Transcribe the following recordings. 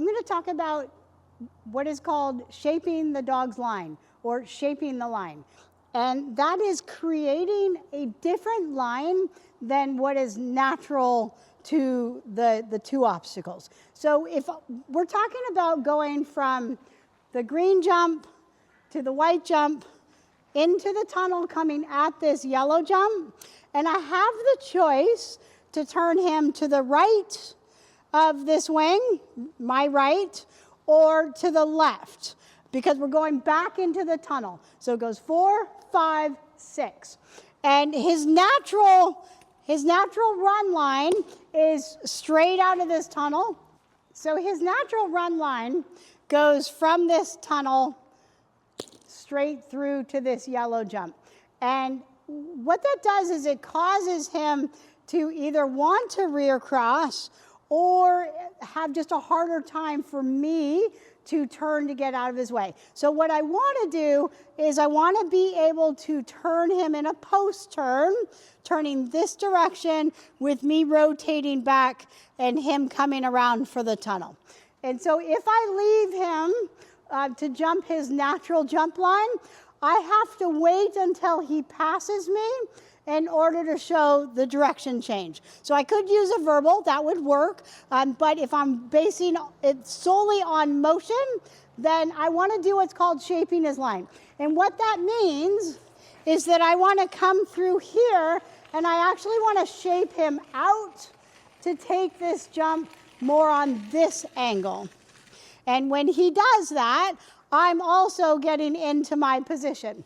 I'm going to talk about what is called shaping the dog's line, or shaping the line. And that is creating a different line than what is natural to the two obstacles. So if we're talking about going from the green jump to the white jump into the tunnel coming at this yellow jump, and I have the choice to turn him to the right of this wing, my right, or to the left, because we're going back into the tunnel. So it goes 4, 5, 6. And his natural run line is straight out of this tunnel. So his natural run line goes from this tunnel straight through to this yellow jump. And what that does is it causes him to either want to rear cross or have just a harder time for me to turn to get out of his way. So what I want to do is I want to be able to turn him in a post turn, turning this direction with me rotating back and him coming around for the tunnel. And so if I leave him to jump his natural jump line, I have to wait until he passes me in order to show the direction change. So I could use a verbal, that would work, but if I'm basing it solely on motion, then I want to do what's called shaping his line. And what that means is that I want to come through here, and I actually want to shape him out to take this jump more on this angle. And when he does that, I'm also getting into my position.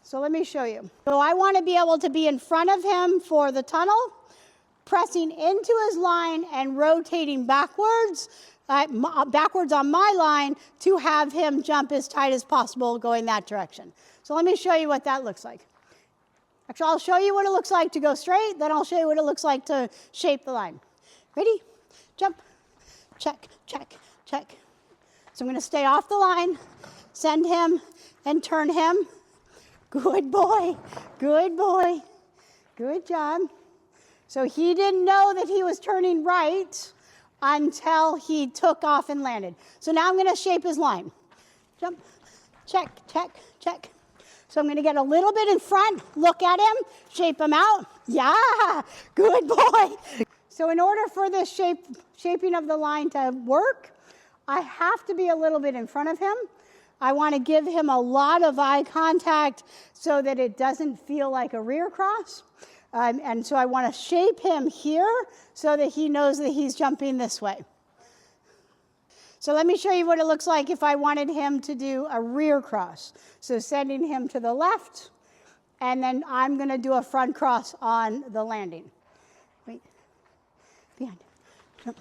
So let me show you. So I want to be able to be in front of him for the tunnel, pressing into his line and rotating backwards on my line to have him jump as tight as possible going that direction. So let me show you what that looks like. Actually, I'll show you what it looks like to go straight, then I'll show you what it looks like to shape the line. Ready? Jump. Check, check, check. So I'm going to stay off the line, send him, and turn him. Good boy, good boy, good job. So he didn't know that he was turning right until he took off and landed. So now I'm going to shape his line. Jump, check, check, check. So I'm going to get a little bit in front, look at him, shape him out. Yeah, good boy. So in order for this shaping of the line to work, I have to be a little bit in front of him. I want to give him a lot of eye contact so that it doesn't feel like a rear cross. And so I want to shape him here so that he knows that he's jumping this way. So let me show you what it looks like if I wanted him to do a rear cross. So sending him to the left, and then I'm going to do a front cross on the landing. Wait, behind. Jump,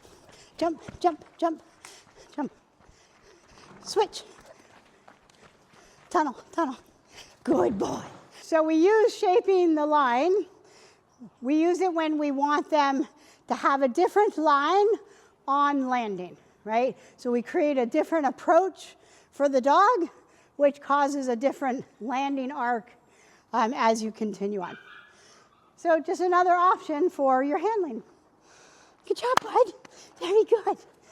jump, jump, jump, jump. Switch. Tunnel, tunnel. Good boy. So we use shaping the line. We use it when we want them to have a different line on landing, right? So we create a different approach for the dog, which causes a different landing arc as you continue on. So just another option for your handling. Good job, bud. Very good.